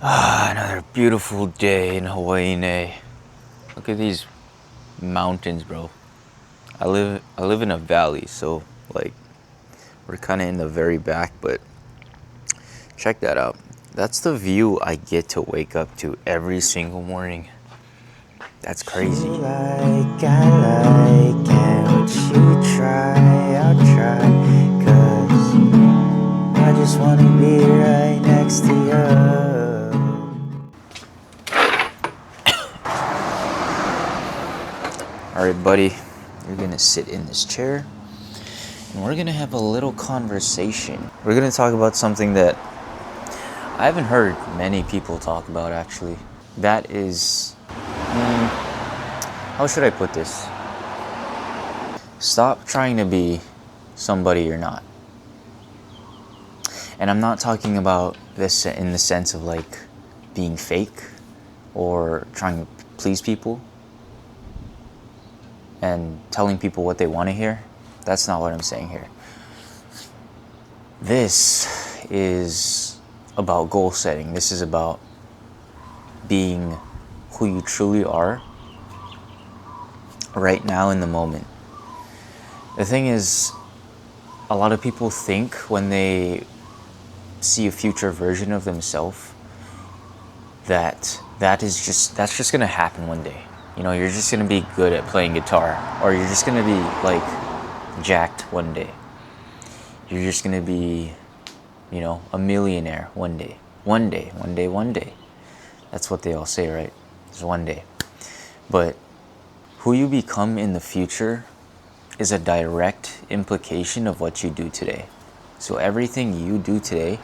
Another beautiful day in Hawaii. Look at these mountains, bro. I live in a valley, so like we're kind of in the very back, but check that out. That's the view I get to wake up to every single morning. That's crazy. Like I like, and you try, I'll try, 'cause I just wanna be right next to you. Alright, buddy, you're gonna sit in this chair and we're gonna have a little conversation. We're gonna talk about something that I haven't heard many people talk about, actually. That is, how should I put this? Stop trying to be somebody you're not. And I'm not talking about this in the sense of like being fake or trying to please people and telling people what they want to hear. That's not what I'm saying here. This is about goal setting. This is about being who you truly are right now in the moment. The thing is, a lot of people think when they see a future version of themselves that's just gonna happen one day. You know, you're just gonna be good at playing guitar, or you're just gonna be like jacked one day. You're just gonna be, you know, a millionaire one day. One day. That's what they all say, right? It's one day. But who you become in the future is a direct implication of what you do today. So everything you do today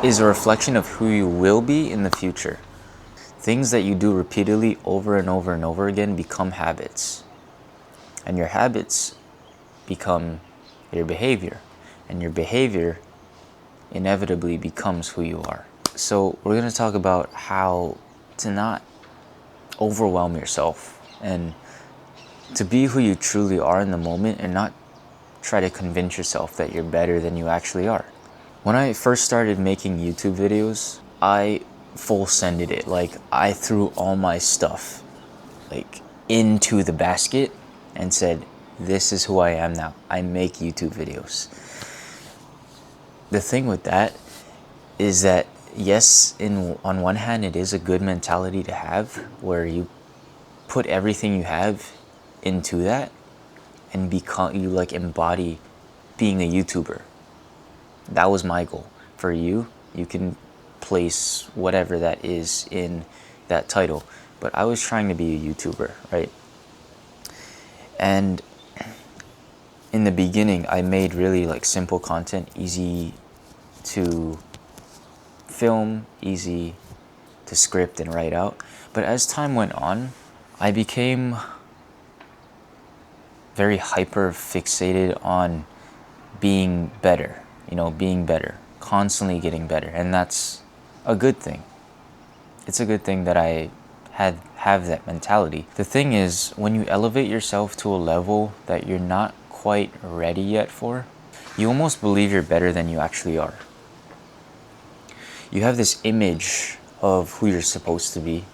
is a reflection of who you will be in the future. Things that you do repeatedly over and over and over again become habits. And your habits become your behavior. And your behavior inevitably becomes who you are. So we're going to talk about how to not overwhelm yourself and to be who you truly are in the moment and not try to convince yourself that you're better than you actually are. When I first started making YouTube videos, I full sended it. Like, I threw all my stuff like into the basket and said, this is who I am now. I make YouTube videos. The thing with that is that, yes, on one hand, it is a good mentality to have where you put everything you have into that and you like embody being a YouTuber. That was my goal. For you, you can place whatever that is in that title. But I was trying to be a YouTuber, right? And in the beginning, I made really like simple content, easy to film, easy to script and write out. But as time went on, I became very hyper fixated on being better, being better, constantly getting better. And that's a good thing. It's a good thing that I have that mentality. The thing is, when you elevate yourself to a level that you're not quite ready yet for, you almost believe you're better than you actually are. You have this image of who you're supposed to be.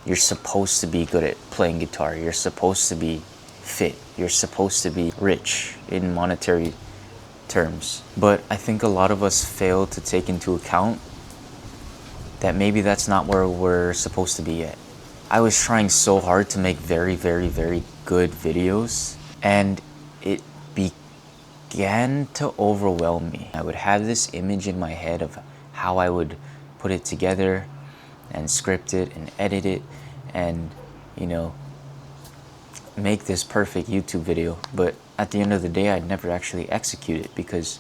You're supposed to be good at playing guitar. You're supposed to be fit. You're supposed to be rich in monetary terms. But I think a lot of us fail to take into account that maybe that's not where we're supposed to be yet. I was trying so hard to make very, very, very good videos, and it began to overwhelm me. I would have this image in my head of how I would put it together and script it and edit it and, make this perfect YouTube video. But at the end of the day, I'd never actually execute it because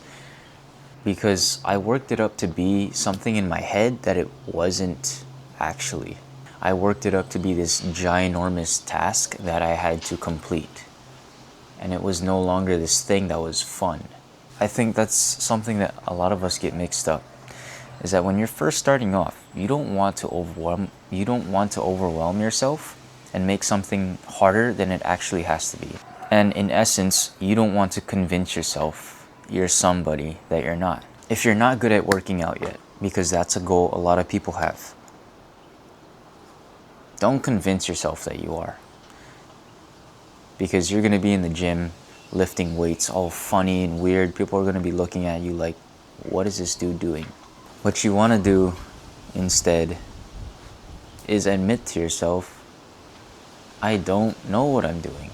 I worked it up to be something in my head that it wasn't actually. I worked it up to be this ginormous task that I had to complete. And it was no longer this thing that was fun. I think that's something that a lot of us get mixed up, is that when you're first starting off, you don't want to overwhelm yourself and make something harder than it actually has to be. And in essence, you don't want to convince yourself you're somebody that you're not. if you're not good at working out yet, because that's a goal a lot of people have, don't convince yourself that you are. Because you're going to be in the gym lifting weights all funny and weird. People are going to be looking at you like, what is this dude doing? What you want to do instead is admit to yourself, I don't know what I'm doing.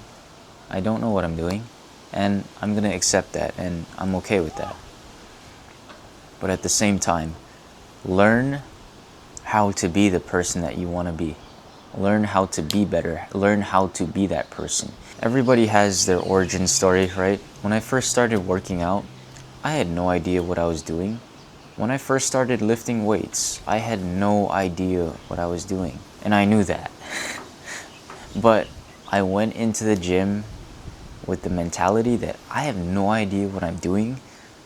I don't know what I'm doing, and I'm going to accept that, and I'm okay with that. But at the same time, learn how to be the person that you want to be. Learn how to be better. Learn how to be that person. Everybody has their origin story, right? When I first started working out, I had no idea what I was doing. When I first started lifting weights, I had no idea what I was doing. And I knew that. But I went into the gym with the mentality that I have no idea what I'm doing.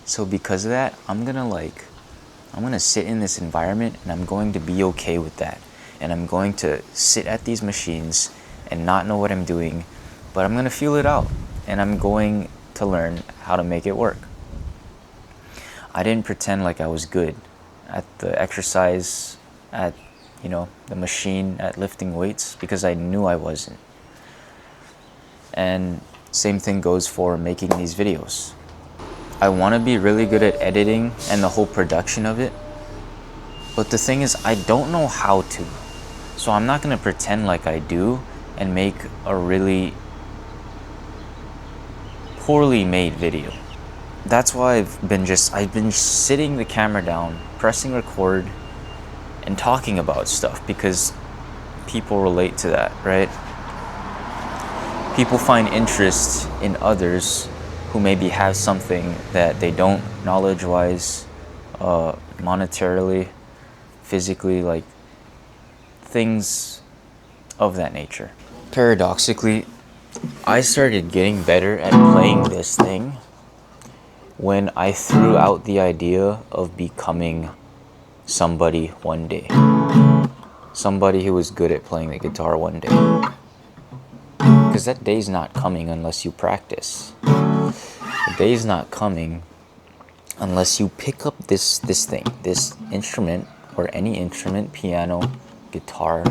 So because of that, I'm gonna sit in this environment and I'm going to be okay with that. And I'm going to sit at these machines and not know what I'm doing, but I'm gonna feel it out and I'm going to learn how to make it work. I didn't pretend like I was good at the exercise, at the machine, at lifting weights, because I knew I wasn't. And same thing goes for making these videos. I want to be really good at editing and the whole production of it, but the thing is, I don't know how to. So I'm not going to pretend like I do and make a really poorly made video. That's why I've been sitting the camera down, pressing record, and talking about stuff, because people relate to that, right? People find interest in others who maybe have something that they don't, knowledge-wise, monetarily, physically, like things of that nature. Paradoxically, I started getting better at playing this thing when I threw out the idea of becoming somebody one day. Somebody who was good at playing the guitar one day. Because that day's not coming unless you practice. The day's not coming unless you pick up this thing, this instrument, or any instrument, piano, guitar,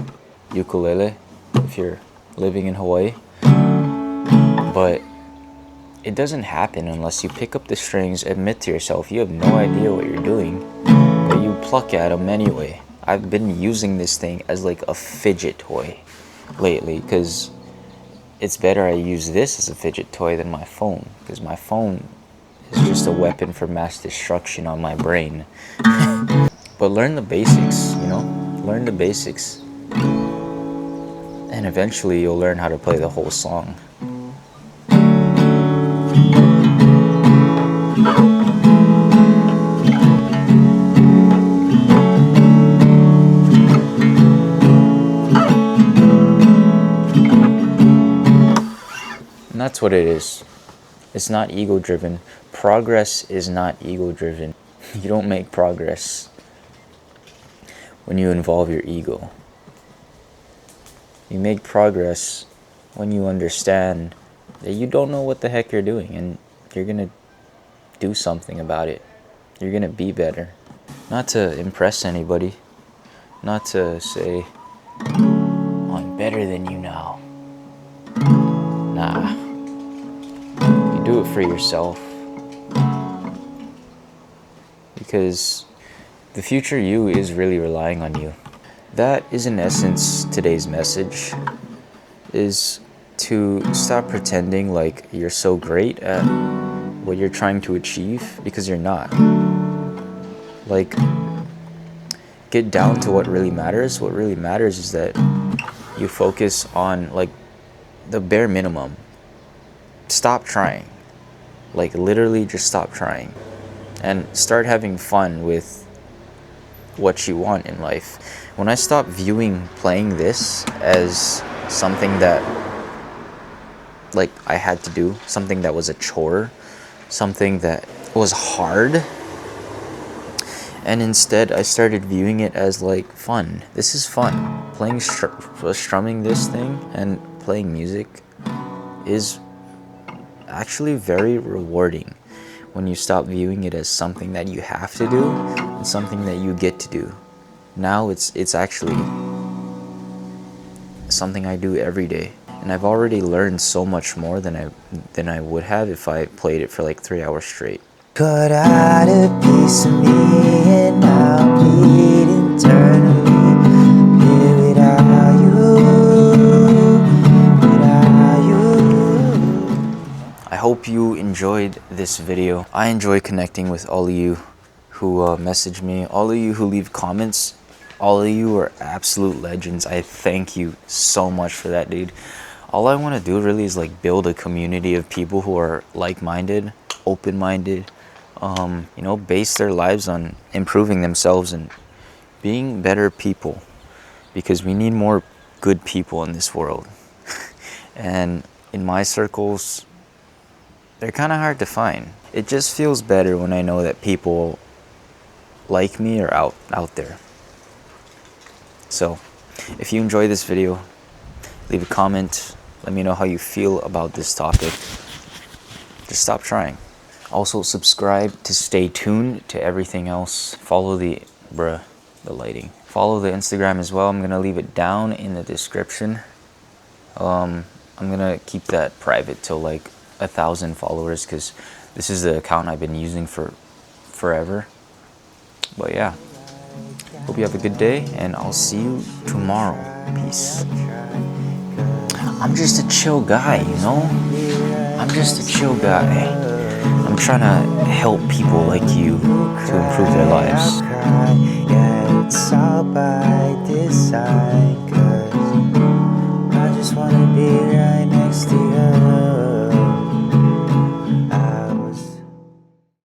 ukulele, if you're living in Hawaii. But it doesn't happen unless you pick up the strings, admit to yourself you have no idea what you're doing, but you pluck at them anyway. I've been using this thing as like a fidget toy lately, because it's better I use this as a fidget toy than my phone, because my phone is just a weapon for mass destruction on my brain. But learn the basics, learn the basics, and eventually you'll learn how to play the whole song. And that's what it is. It's not ego-driven. Progress is not ego-driven. You don't make progress when you involve your ego. You make progress when you understand that you don't know what the heck you're doing, and you're gonna do something about it. You're gonna be better. Not to impress anybody. Not to say, I'm better than you now. Nah. You do it for yourself. Because the future you is really relying on you. That is in essence today's message, is to stop pretending like you're so great at what you're trying to achieve, because you're not. Like, get down to what really matters. What really matters is that you focus on like the bare minimum. Stop trying. Like literally just stop trying. And start having fun with what you want in life. When I stopped viewing playing this as something that like I had to do, something that was a chore, something that was hard, and instead I started viewing it as like fun. This is fun. Playing strumming this thing and playing music is actually very rewarding. when you stop viewing it as something that you have to do and something that you get to do. Now it's actually something I do every day. And I've already learned so much more than I would have if I played it for like 3 hours straight. Cut out a piece of me and I'll bleed internally. Here without you, without you. I hope you enjoyed this video. I enjoy connecting with all of you who message me, all of you who leave comments. All of you are absolute legends. I thank you so much for that, dude. All I want to do really is like build a community of people who are like-minded, open-minded, you know, base their lives on improving themselves and being better people, because we need more good people in this world. And in my circles, they're kind of hard to find. It just feels better when I know that people like me are out there. So if you enjoy this video, leave a comment. Let me know how you feel about this topic. Just stop trying. Also subscribe to stay tuned to everything else. Follow the lighting. Follow the Instagram as well. I'm gonna leave it down in the description. I'm gonna keep that private till like 1,000 followers, because this is the account I've been using for forever. But yeah, hope you have a good day, and I'll see you tomorrow. Peace. I'm just a chill guy, you know? I'm just a chill guy. I'm trying to help people like you to improve their lives. Yeah, it's all by